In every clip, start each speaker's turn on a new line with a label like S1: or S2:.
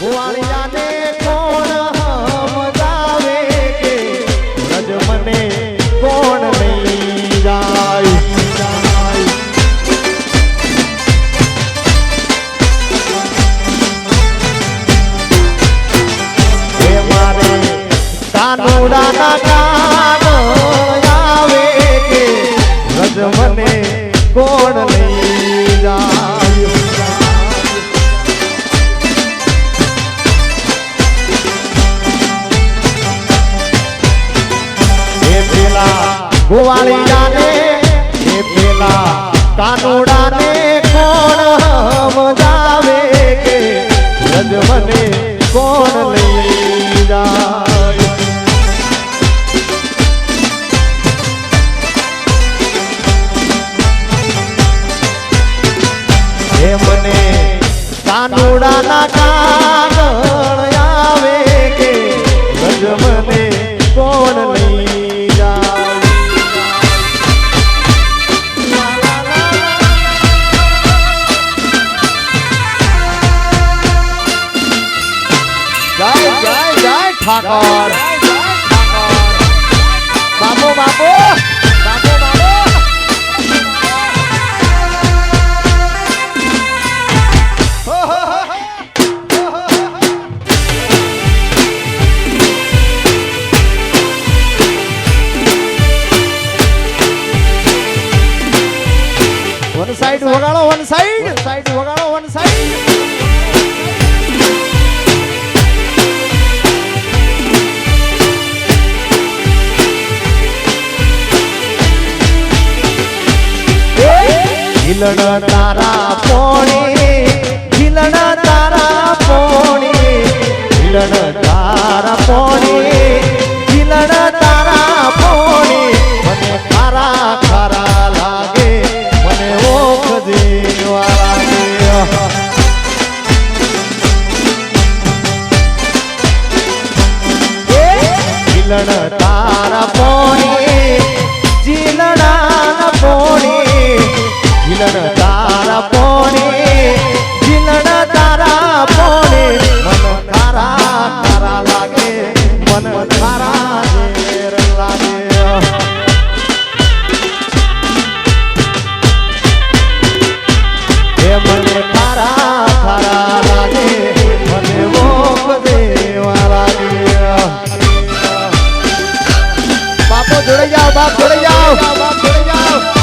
S1: ગોવાળિયાને કોણ સમજાવે કે રજ મને કોણ લઈ જાય હે મારે કાનુડાના કાન આવે કે રજ મને કોણ લઈ જાય ગોવાળિયાને એ પેલા કાનુડાને કોણ સમજાવે કે રજ મને કોણ લઈ જાય હે મને કાનુડાના કાન આવે કે રજ મને કોણ લઈ ઠાકોર બાપુ બાપુ બાપુ બાપુ વન સાઈડ વગાડો વન સાઈડ વગાડો વન સાઈડ ઝીલણ તારા પોણે ઝીલણ તારા પોણે ઝીલણ તારા પોણે ઝીલણ તારા પોણે મને ખારા ખારા લાગે મને ઓખ દેવા લાગે ઝીલણ તારા પોણે ઝીલણા પોણે ઝીલણ તારા પોણે ઝીલણ તારા પોણે મન તારા તારા લાગે મન તારા ઝેર લાગે હે મને તારા તારા લાગે મને મોક દેવા લાગે બાપો જોડે જાઓ બાપ જોડે જાઓ બાપ જોડે જાઓ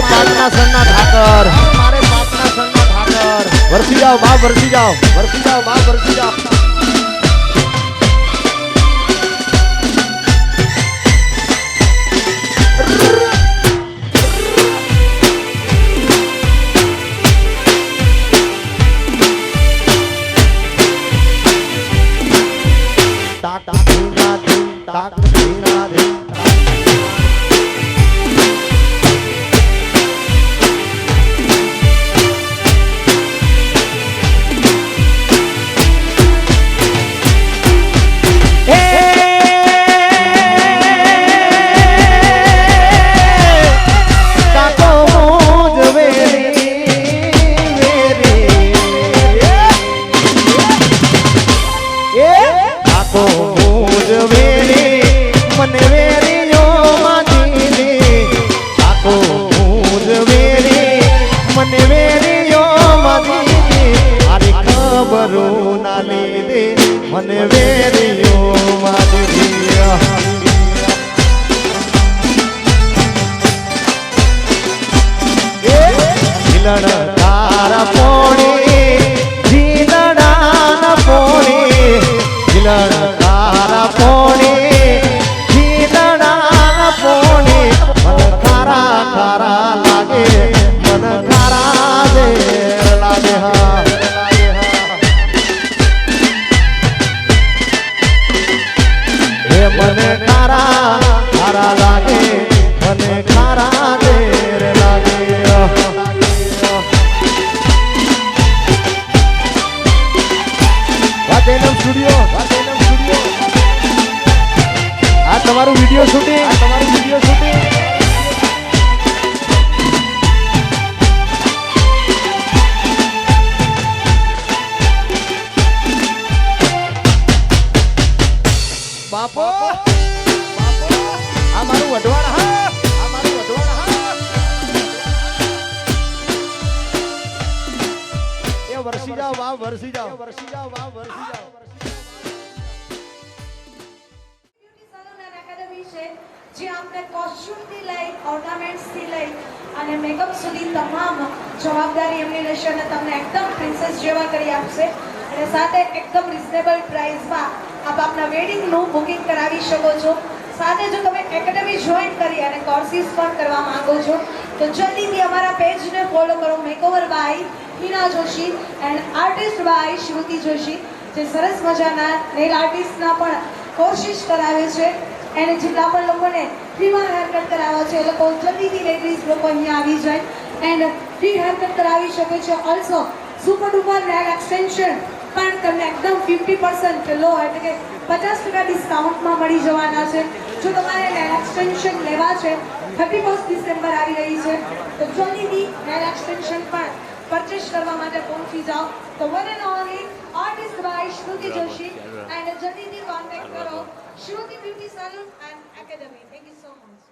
S1: પાટના સરના ઠાકર મારે પાટના સરના ઠાકર વરસી જાઓ બાપ વરસી જાઓ વરસી જાઓ બાપ વરસી જાઓ તાક ધીના ધી તાક ધીના ધી મને વેરીઓ મારી ઝીલણ તારા પોણે ઝીલણા પોણે ઝીલણ તારા પોણે ઝીલણા પોણે મન ખારા ખારા લાગે મન ખારા ઝેર લાગે હા મને ખારા ખારા લાગે મને ખારા ઝેર લાગે વરસી જાઓ વરસી જાઓ વાહ વરસી જાઓ
S2: જે આપણે કોસ્ચ્યુમ થી લઈ ઓર્નામેન્ટ્સ થી લઈ અને મેકઅપ સુધી તમામ જવાબદારી એમની લેશે અને તમને એકદમ પ્રિન્સેસ જેવા કરી આપશે અને સાથે એકદમ રિઝનેબલ પ્રાઇસમાં આપ આપના વેડિંગનું બુકિંગ કરાવી શકો છો સાથે જો તમે એકેડમી જોઈન કરી અને કોર્સિસ પણ કરવા માંગો છો તો જલ્દીથી અમારા પેજને ફોલો કરો makeover by Hina Joshi and artist by Shruti Joshi જે સરસ મજાના નેલ આર્ટિસ્ટના પણ કોશિશ કરાવે છે અને જેટલા પણ લોકોને ફ્રીમાં હેરકટ કરાવવા છે એ લોકો જલ્દીથી લેડીઝ લોકો અહીંયા આવી જાય એન્ડ ફ્રી હેરકટ કરાવી શકે છે also super duper nail extension પણ તમને એકદમ 50% લો એટલે કે 50% ડિસ્કાઉન્ટમાં મળી જવાના છે જો તમારે નેલ એક્સટેન્શન લેવા છે 31 ડિસેમ્બર આવી રહી છે તો જલ્દીથી નેલ એક્સટેન્શન પણ પરચેસ કરવા માટે પહોંચી જાઓ તો one and only artist by Shruti Joshi and જલ્દીથી કોન્ટેક્ટ કરો Shruti Beauty Salon and Academy. Thank you so much.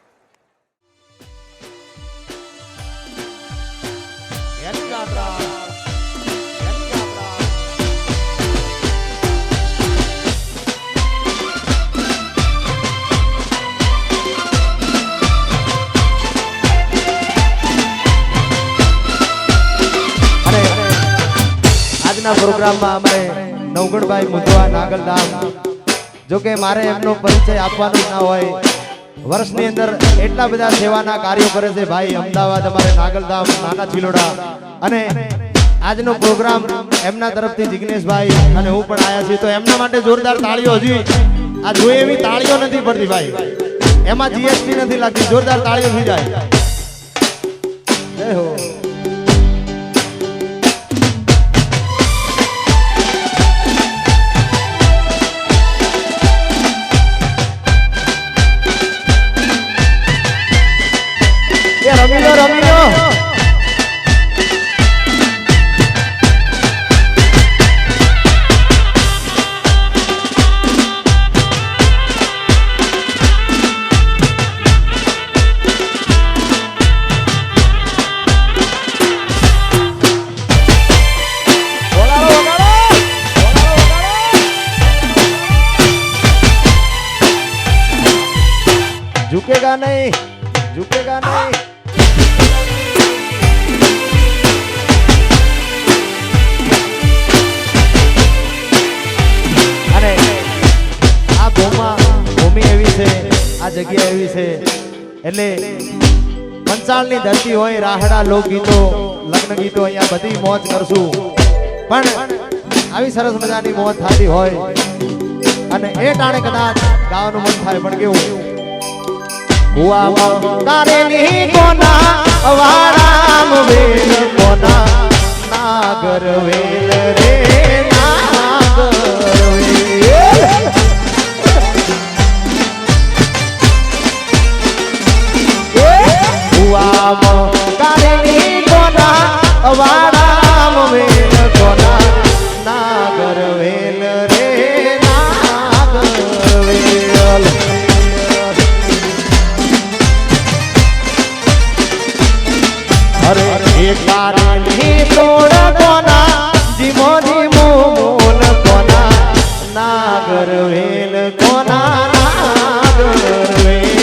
S1: આજના પ્રોગ્રામમાં અમે નવગણભાઈ મુંદવા નાગલધામ જો કે મારે એમનો પરિચય આપવાનો જ ના હોય વર્ષની અંદર એટલા બધા સેવાના કાર્યો કરે છે ભાઈ અમદાવાદ અમારે નાગલધામ નાના ચિલોડા અને આજનો પ્રોગ્રામ એમના તરફથી જિગ્નેશભાઈ અને હું પણ આવ્યા છીએ તો એમના માટે જોરદાર તાળીઓ હજી આ જોઈએ એવી તાળીઓ નથી પડતી ભાઈ એમાં જીએસટી નથી લાગતી જોરદાર તાળીઓ થઈ જાય જય હો રમીલો झुकेगा नहीं झुकेगा नहीं આ જગ્યા એવી છે એટલે પંચાળની ધરતી હોય રાહડા લોકગીતો લગ્ન ગીતો અહીંયા બધી મોજ કરશું પણ આવી સરસ મજાની મોજ થતી હોય અને એ ટાણે કદાચ ગાવાનું મન થાય પણ કેવું હુઆમાં તારેલી કોના વારામ વેલ કોના નાગર વેલ રે નાગર વેલ કારેલી કોના વારામ વેલ કોના નાગર વેલ રે નાગર વેલ અરે એક કારેલી તોડ કોના જીમો જીમો મોલ કોના નાગર વેલ કોના નાગર વેલ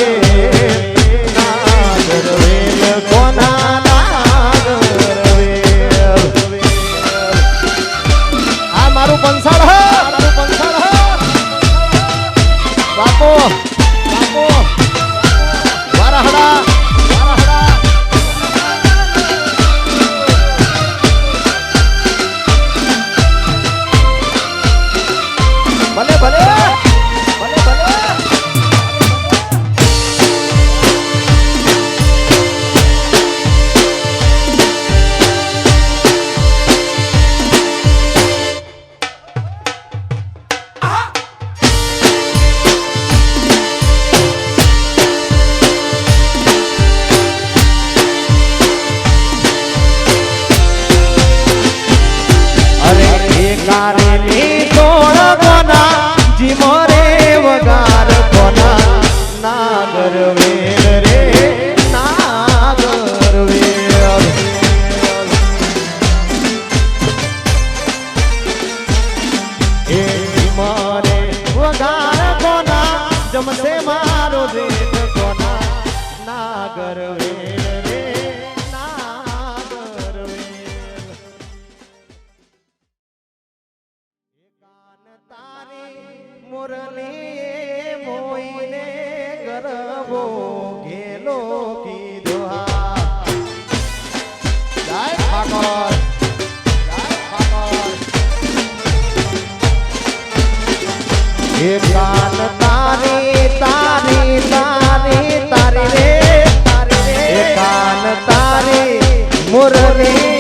S1: નાગરવેલ રે નાગરવેલ કાન તારી મુરલી મોઈને ગરબો ઘેલો કીધો હા જય ઠાકોર એ કાન તારી તારી તારી તારી રે એ કાન તારી મુરલી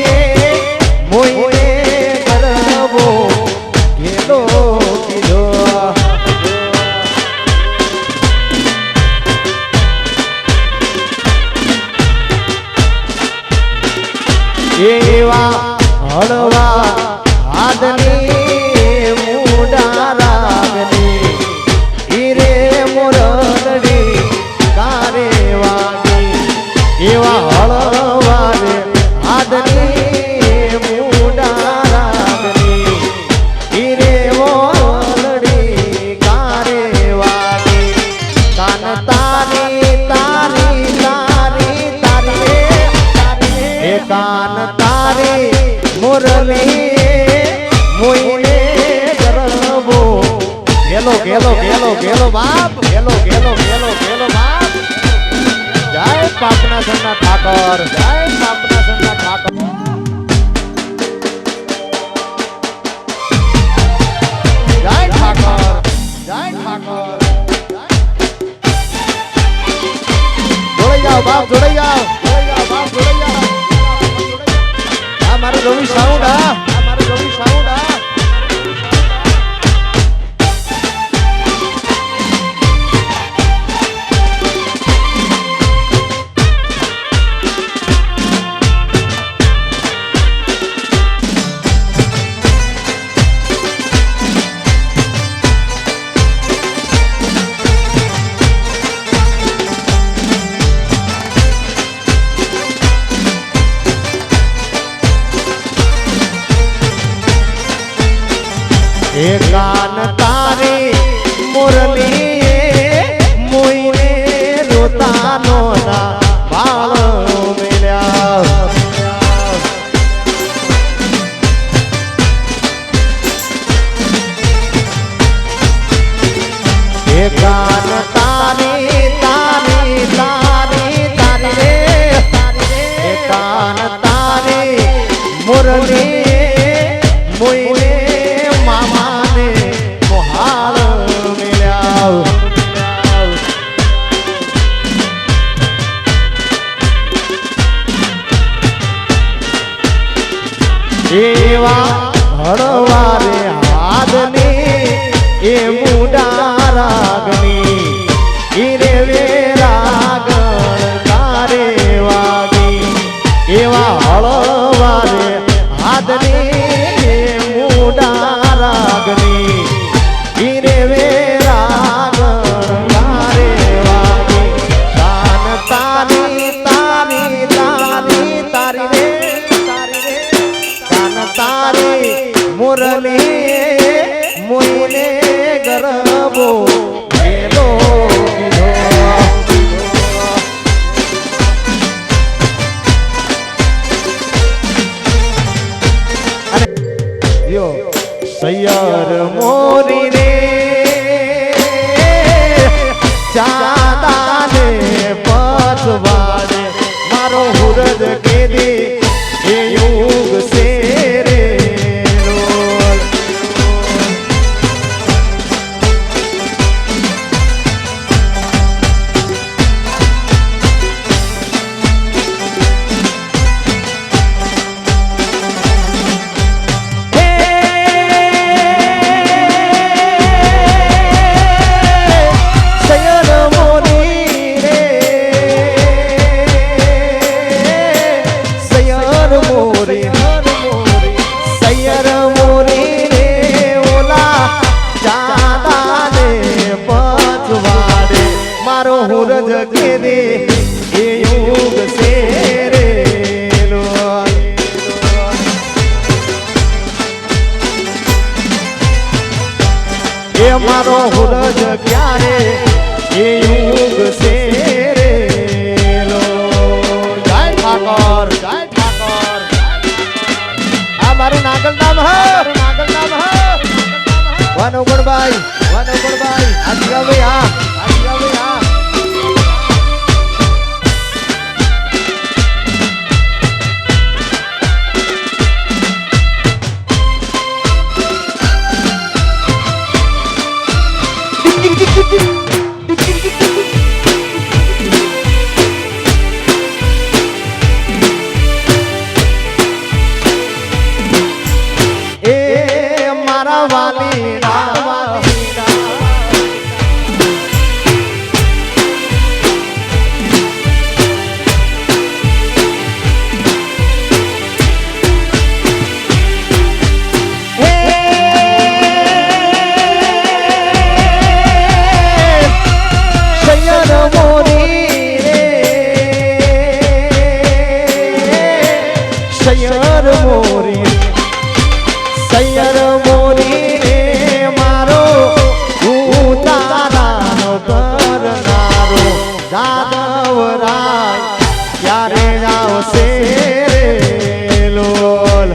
S1: મોઈને ગરબો ઘેલો કીધો એવા હળવા હાથની મુડા રાગની ઈરે મોરડી કારે વાગી એવા હળવા રે હાથની મુડા રાગની ઈરે મોરડી કારે વાગી કાન તારી તારી તારી તારી રે કાન તારી મુરલી મોઈને ગરબો ગેલો ગેલો ગેલો ગેલો બાપ ગેલો ગેલો ગેલો ગેલો બાપ જય પાપના સન્ના ઠાકર જય પાપના સન્ના ઠાકર જય ઠાકર જય ઠાકર જોડાઈ જાઓ બાપ જોડાઈ જાઓ બાપ જોડાઈ જાઓ આ મારો રવિ સાઉન્ડ આ મારો રવિ સાઉન્ડ આ એ કાન તારી મુરલી મોઈને રોતાનો ના બાળ મેલ્યા એ કાન તારી તારી તારી તારી રે એ કાન તારી મુરલી મોઈને મામાને મોહાળ મેલ્યા એવા હળવા રે હાથની એ મુડા રાગની ઈરે વે રાગણ તારે વાગી એવા હળવા રે હાથની મુડા રાગની ઈરે વે રાગણ તારે વાગી કાન તારી તારી તારી તારી રે કાન તારી મુરલી મોઈને ગરબો ઘેલો સૈયર મોરી રે ચાંદાને પછવાડે મારો હુરદ કેદી એ યુગ સે રે હુરજ કેદે એ યુગ સે રે એ મારો હુરજ ક્યારે એ યુગ સે રે નવરાય ત્યારે આવશે રે લોલ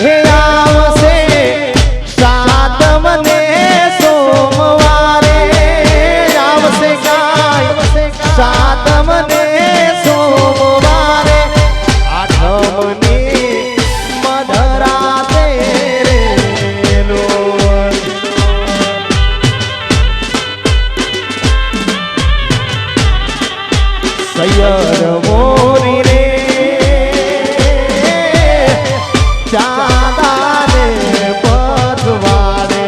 S1: હે આવશે સાતમને સોમવારે આવશે ગાય સાતમને સોમવારે આઠમની મધરાતે રે લોલ સૈયર મોરી રે ચાંદાને પધવાડે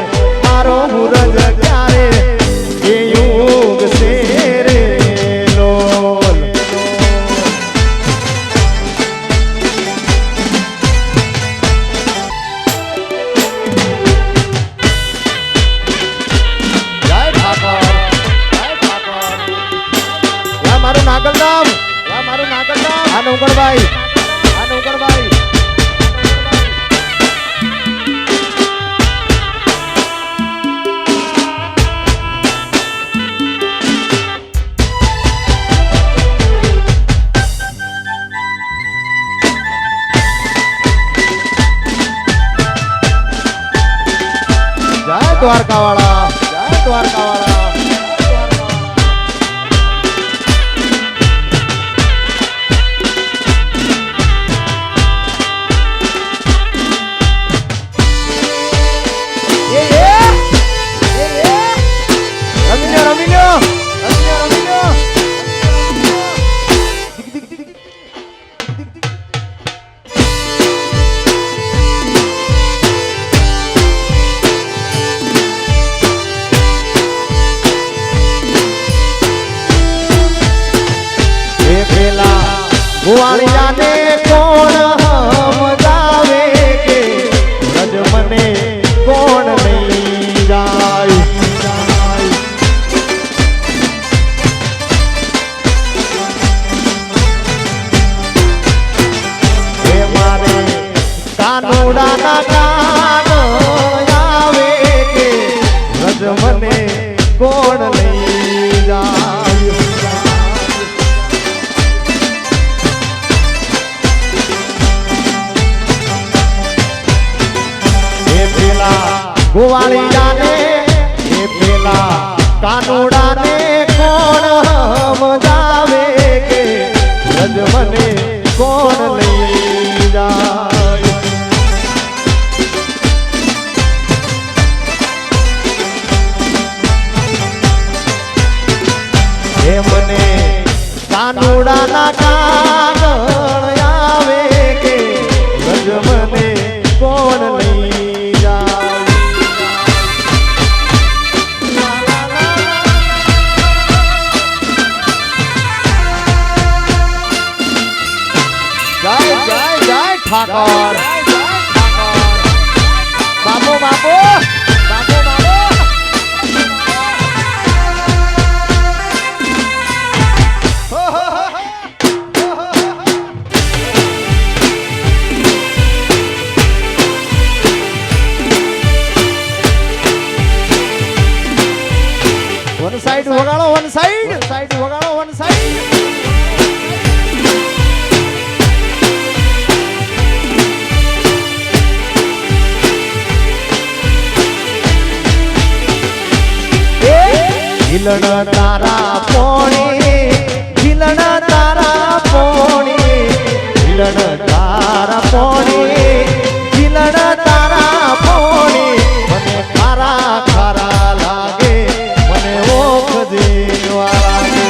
S1: મારો મુરજ ક્યારે એ યુગ છે રે લોલ જય ઠાકોર યા મારું નાગલધામ આ નવગણભાઈ જય દ્વારકાવાળા ગોવાળિયાને કોણ સમજાવે કે વ્રજ મને કોણ નહીં જાય હે મારે કાનુડાના કાન આવે કે વ્રજ મને કોણ નહીં જાય ગોવાળિયાને એ પેલા કાનુડાને કોણ સમજાવે કે વ્રજ મને કોણ લઈ જાય હે મને કાનુડાના કાગળ આવે કે વ્રજ મને કોણ લઈ જાય ઠાકોર બાપુ વન સાઈડ વગાડો વન સાઈડ વગાડો વન સાઈડ ઝીલણ તારા પોણી ઝીલણ તારા પોણી ઝીલણ તારા પોણી ઝીલણ તારા પોણી મને ખારા ખારા લાગે મને ઓખ દેવા લાગે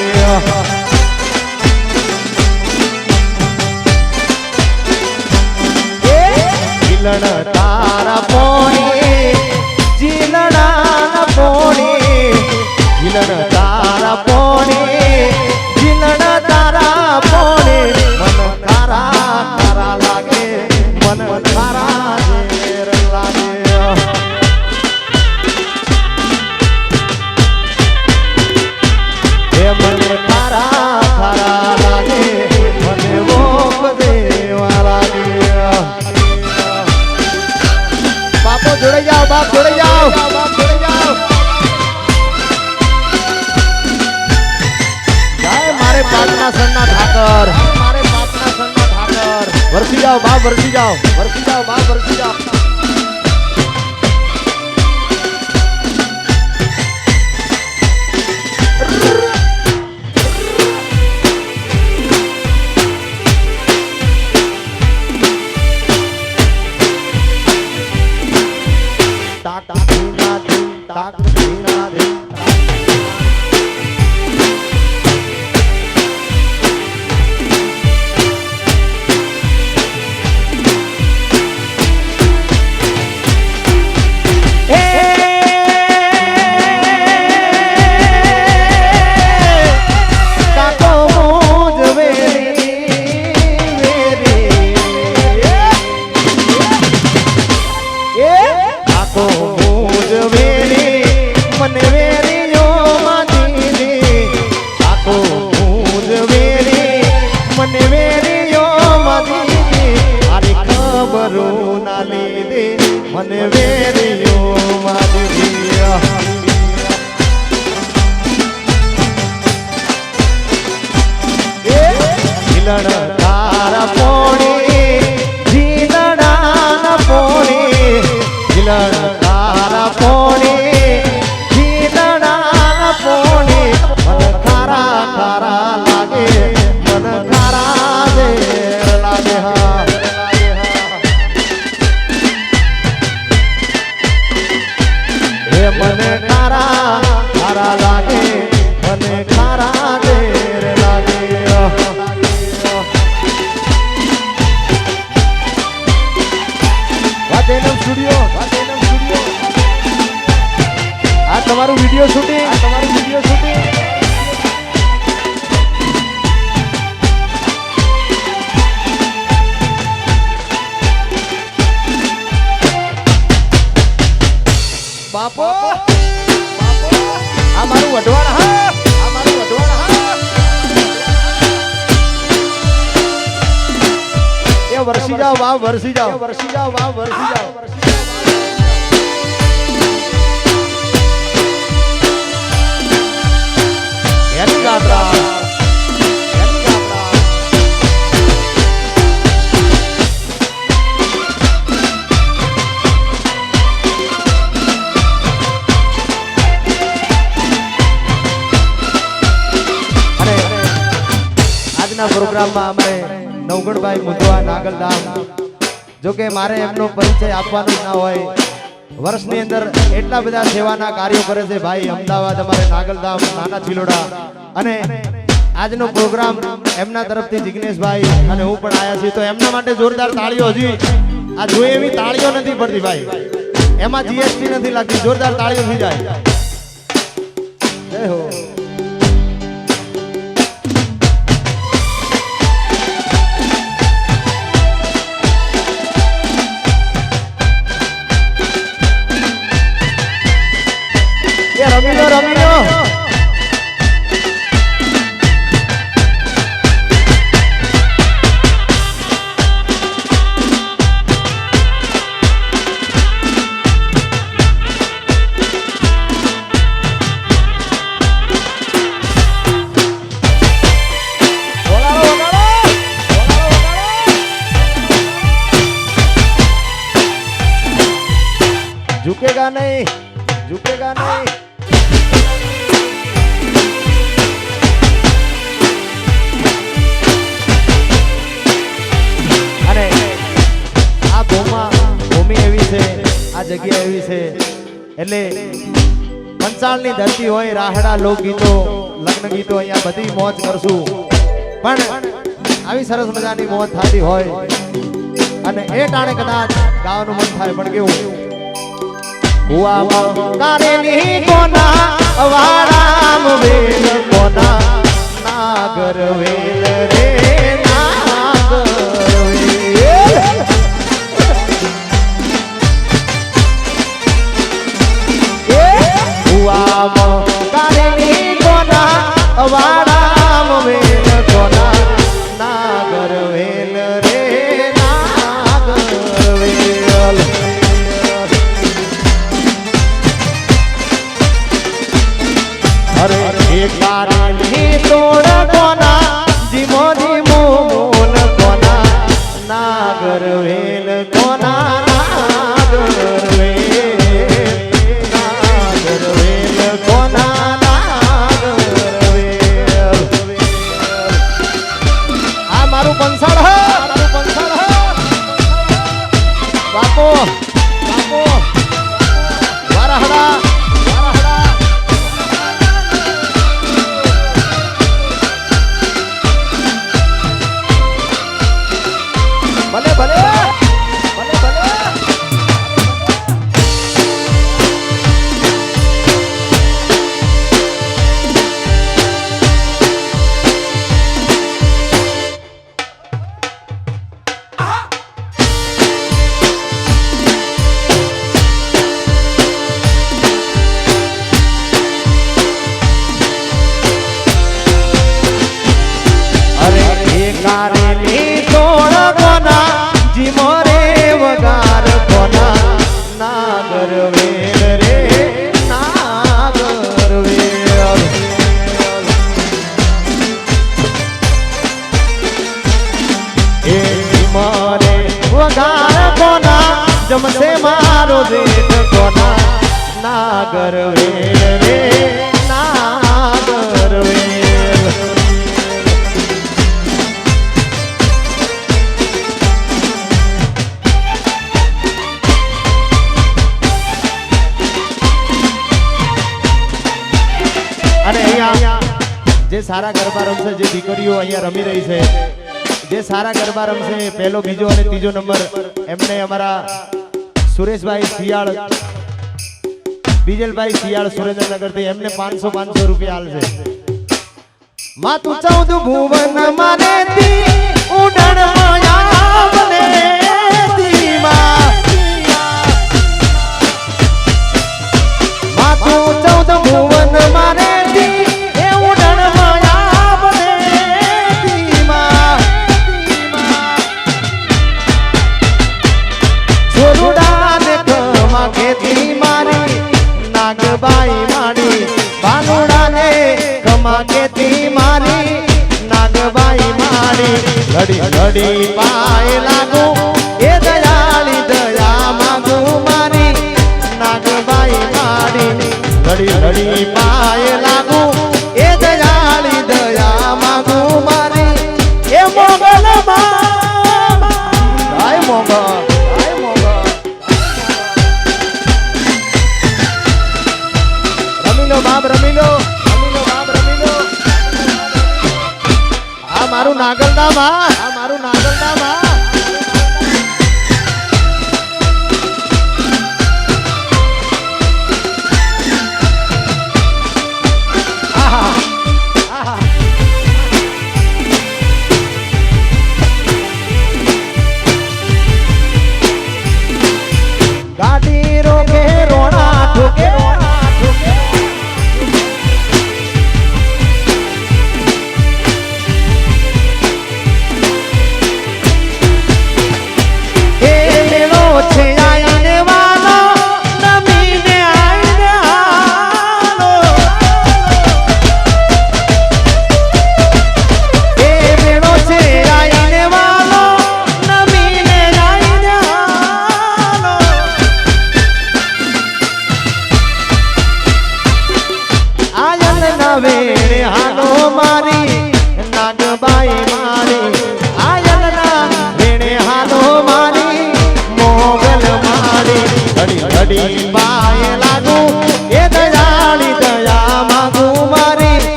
S1: ઝીલણ તારા પોણી ઝીલણા પોણી ઝીલણ તારા પોણી ઝીલણ તારા પોણી મન ખારા ખારા લાગે મન ખારા ઝેર લાગે હે મને ખારા ખારા લાગે મને ઓખ દે જાઓ બાપ છોડી જાઓ જાય મારે પાટના સરના ઠાકર મારે પાટના સરના ઠાકર વરસી જાઓ બાપ વરસી જાઓ બાપ વરસી જાઓ મને વેરિયો મારી જીલણ તારા પોણી જીલણા પોણી જીલણ તારા પોણી જીલણા પોણી મન ખારા ખારા લાગે મન ખારા ઝેર લાગે હા મને ખારા ખારા લાગે મને ખારા ઝેર લાગે વાદેનમ સ્ટુડિયો આ તમારું વિડિયો શૂટિંગ બાપો આ મારું વઢવાણ હા એ વરસી જાઓ બાપ વરસી જાઓ એની ગાત્રા પ્રોગ્રામમાં અમે નવગણભાઈ મુદવા નાગલધામ જો કે મારે એમનો પરિચય આપવાનો ના હોય વર્ષની અંદર એટલા બધા સેવાના કાર્યો કરે છે ભાઈ અમદાવાદ અમારે નાગલધામ નાના ચિલોડા અને આજનો પ્રોગ્રામ એમના તરફથી જિગ્નેશભાઈ અને હું પણ આવ્યા છીએ તો એમના માટે જોરદાર તાળીઓ હજી આ જોઈએ એવી તાળીઓ નથી પડતી ભાઈ એમાં જીએસટી નથી લાગતી જોરદાર તાળીઓ થઈ જાય જય હો રમીનો झुकेगा नहीं અને આ ભૂમિ એવી છે આ જગ્યા એવી છે એટલે પંચાળની ધરતી હોય રાહડા લોકગીતો લગ્ન ગીતો અહીંયા બધી મોજ કરશું પણ આવી સરસ મજાની મોજ થતી હોય અને એ ટાણે કદાચ ગાવાનું મન થાય પણ કેવું હુઆ કારેલી કોના વારામ વેલ કોના નાગર વેલ રે નાગર વેલ હુઆ કારેલી કોના વારામ વેલ કોના નાગર વેલ રે નાગર વેલ નાગર વેલ કોના નાગર વેલ નાગર વેલ કોના નાગર વેલ આ મારું પંસાળ હ બાપો બાપો વારાહડા ભલે ભલે ભલે ભલે અરે કારેલી તોડ કોના જીમોરે વગાર કોના નાગર વેલ રે નાગર વેલ એ જીમોરે વગાર કોના જમશે મારો દેશ કોના નાગર વેલ રે નાગર વેલ અને અહીંયા જે સારા ગરબા રમશે જે દીકરીઓ અહીંયા રમી રહી છે જે સારા ગરબા રમશે પહેલો બીજો અને ત્રીજો નંબર એમને અમારા સુરેશભાઈ શિયાળ બીજલભાઈ શિયાળ સુરેન્દ્રનગર થી એમને 500 રૂપિયા આલશે માતું 14 ભુવન માને દી ઉડણ માયા બને દી માતું 14 ભુવન માને નાગબાઈ માડી બાનુડાને કમા કેતી મારી નાગબાઈ માડી ઘડી ઘડી પાય લાગુ એ દયાળી દયા માંગુ મારી નાગબાઈ માડી ઘડી ઘડી પાય લાગુ એ દયાળી દયા માંગુ મારી એ મોગલ માં આય મોગલ બાપ રમી લો બાપ રમી લો આ મારું નાગલધામ આ મારું નાગલધામ ગાડી રોકે રોણા ઠોકે વેણે હાલો મારી નાગબાઈ મારી આયલના વેણે હાલો મારી મોગલ મારી ઘડી ઘડી બાય લાગુ એ દયાળી દયા માંગુ મારી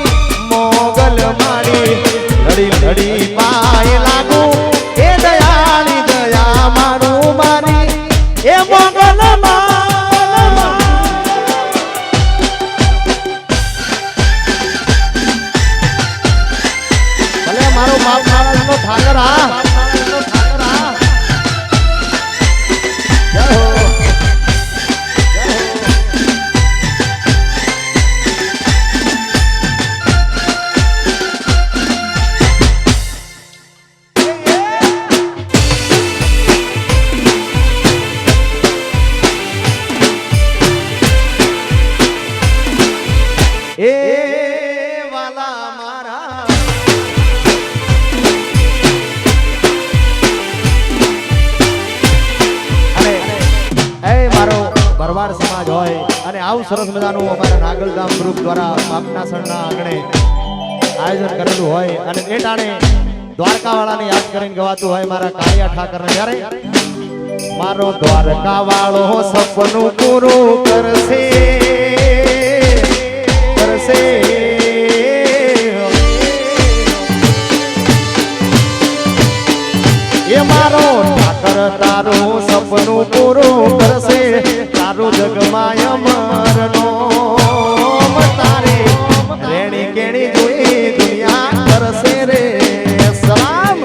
S1: મોગલ મારી ઘડી ઘડી બાય લાગુ એ દયાળી દયા મારું મારી એ મોગલ મારો બાપ મહારાજનો ઠાકર આવું સરસ મજાનું અમારા નાગલધામ ગ્રુપ દ્વારા પાપના સણના આંગણે આયોજન કરેલું હોય અને એ ટાણે દ્વારકાવાળાને યાદ કરીને ગવાતું હોય મારા કાળિયા ઠાકરને ત્યારે મારો દ્વારકાવાળો સપનું પૂરું કરશે કરશે એ મારો ઠાકર તારું સપનું પૂરું કરશે તારું જગમાં અમરનો તારે રેણી કેણી જોઈ દુનિયા કરશે રે સલામ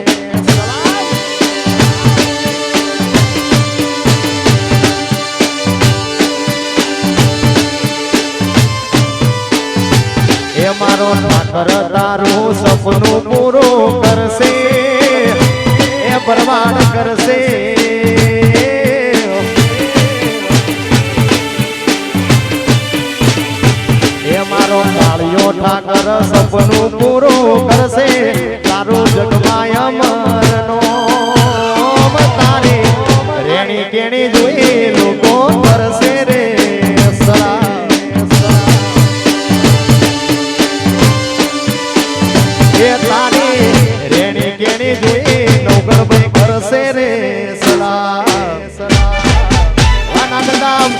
S1: એ મારો ઠાકર તારું સપનું પૂરું કરશે એ પરવાન કરશે એ મારો કાળિયો ઠાકર સપનું પૂરું કરશે તારું જગમાં અમરનો તારે રેણી કેણી જોઈ લોકો કરશે રે એ તારી રેણી કેણી જોઈ નવગણભાઈ કરશે રે સલા નાગલધામ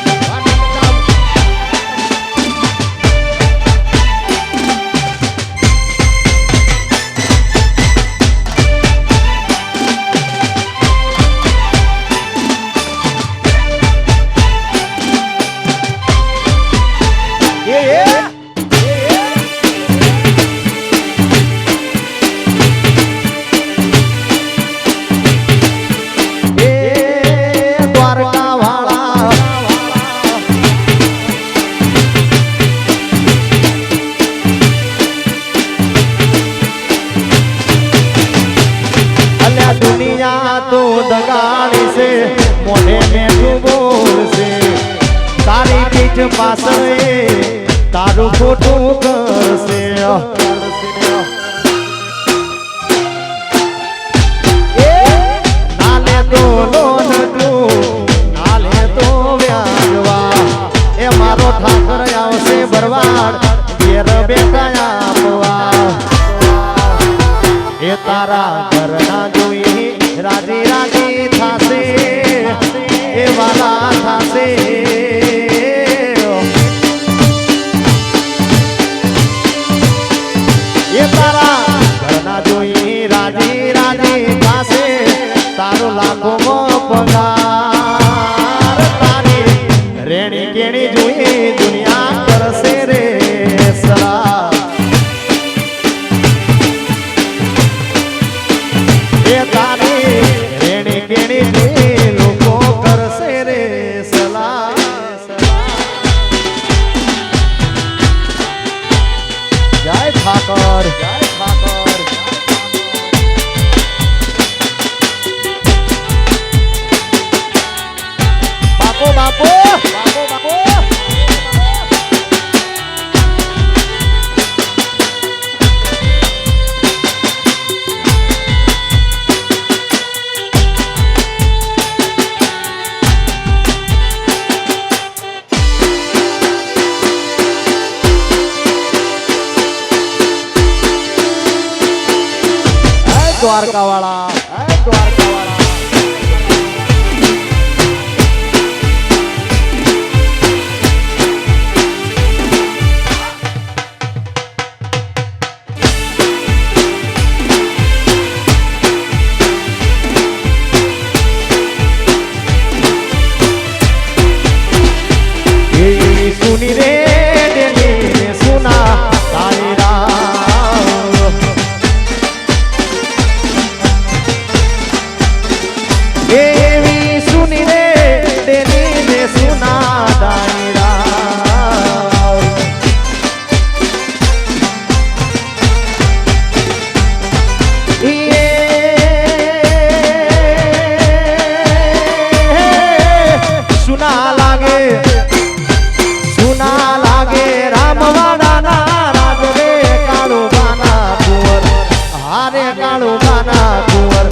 S1: दुनिया तो दगाड़ी से मोढ़े में तू बोल से तारी पीठ पासरे तारू फोटो कर से नाले तो लोन तू नाले तो व्याजवा ए मारो ठाकर आवसे भरवाड़ घेर बेटा आपवा ए तारा घરના જોઈ રાજી રાજી થાશે એ વાલા થાશે એ તારા ઘરના જોઈ રાજી રાજી થાશે તારો લાખોમાં પગાર તારી રેણી કેણી જોઈ દુનિયા કરશે રે સરા એ તારી રેણી કેણી જોઈ લોકો કરશે રે સલા જય ઠાકર જય ઠાકર બાપો બાપો બાપો બાપો દ્વારકા વાળા દ્વારકા વાળા સુની રે સુના તારી એવી સુની રે તેની ને સુના દાયરા સુના લાગે રામવાડાના રાજ રે કાળુ બાના કુંવર હારે કાળુ બાના કુંવર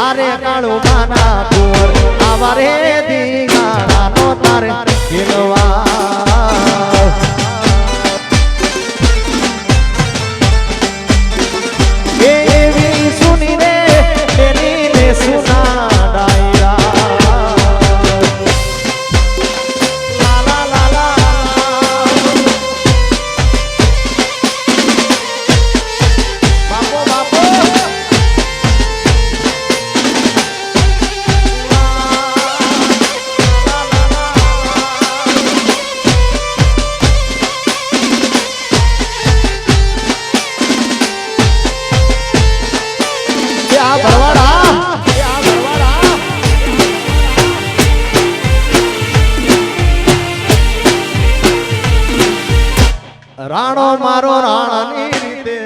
S1: આરે કાળુ બાના કુંવર આવારે દીગાણા નો તારે ખીલવા રાણો મારો રાણાની રીતે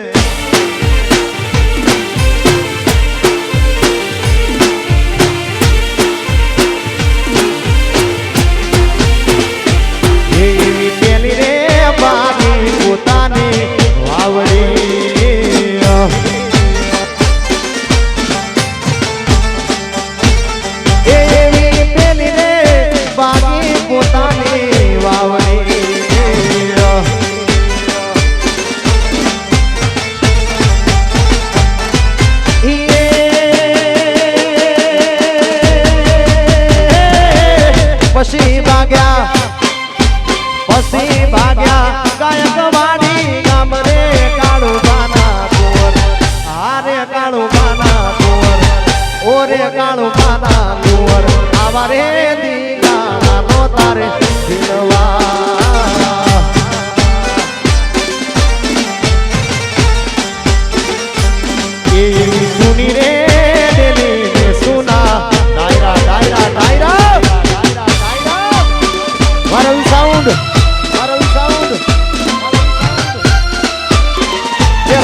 S1: એવી પેલી રે બાની પોતાની વાવડી એવી પેલી રે બાની પોતાની વાવડી પછી ભાગ્યા ગાયક વાડી ગામ રે કાળું બાના કુંવર હારે કાળું બાના કુંવર ઓરે કાળું બાના કુંવર આવા રે દીના નો તારે દિલવા એવી સુની રે ડેલી ને સુના ડાયરા ડાયરા ડાયરા મારું સાઉન્ડ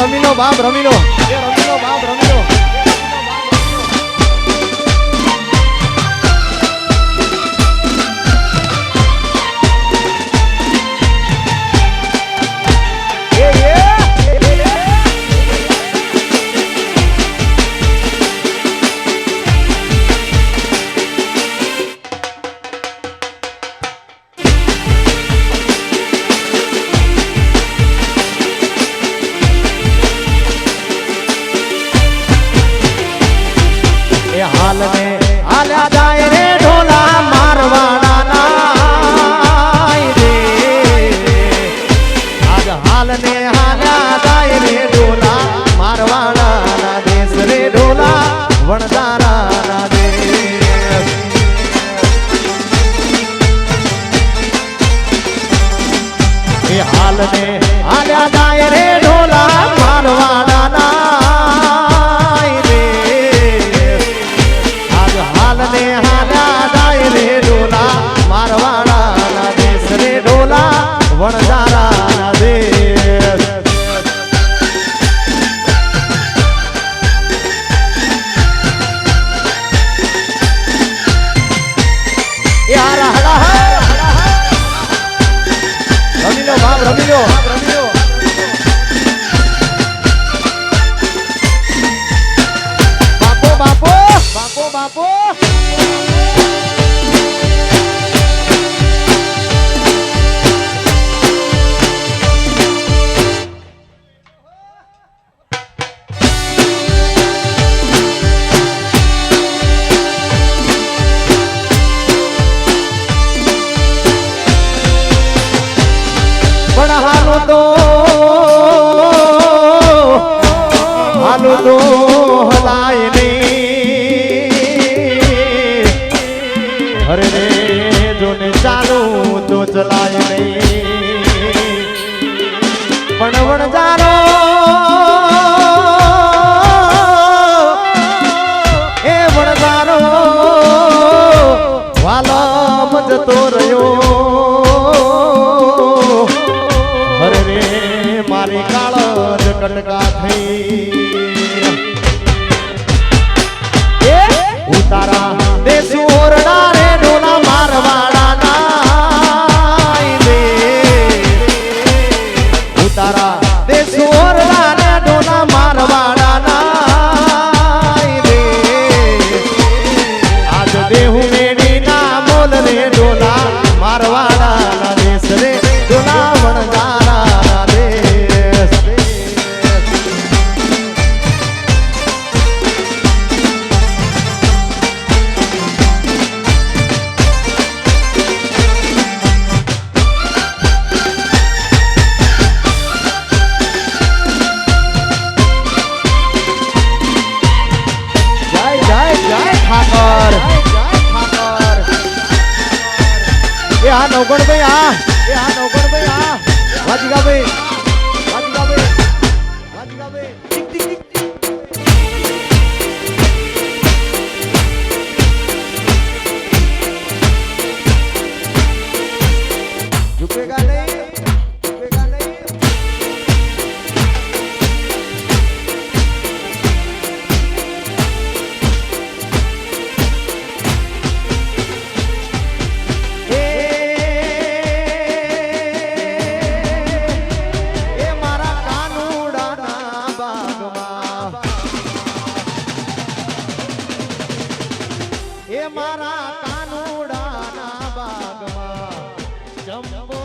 S1: રમીનો બાપ રમીનો બાપ રમીનો हाल में आल्या जाए रे ढोला मारवाड़ा नाई रे आज हाल में आल्या जाए रे ढोला मारवाड़ा ना देश रे ढोला वणजारा ना देश ये हाल में आल्या जाए रे ढोला मारवाड़ा नाई रे हालने हाल्या जाए रे ढोला मारवाड़ा ना देश रे ढोला वणजारा ना देश यार हला रमीलो बाप रमीलो बापो बापो बापो પણ હાલો તો હલાય નહીં હરે રે જોને ચાલુ તો ચલાય નહીં પણ વણજારો એ વણજારો વાલમ જતો રહ્યો હરે રે મારી કાળજ કટકા થઈ ઉતારા દેશુ ઓરડા રે ઢોલા મારવાડા નાઈ રે ઉતારા દેશુ ઓરડા રે ઢોલા મારવાડા નાઈ રે આજ દેહુ મેડી ના બોલ રે ઢોલા મારવાડા ના દેશ રે ઢોલા વણજારા ના દેશ આ નવગણ ભાઈ આ નવગણ ભાઈ વાજીગા ભાઈ ટીક ટીક ટીક झुकेगा नहीं એ મારા કાનુડાના બાગમાં ચંપો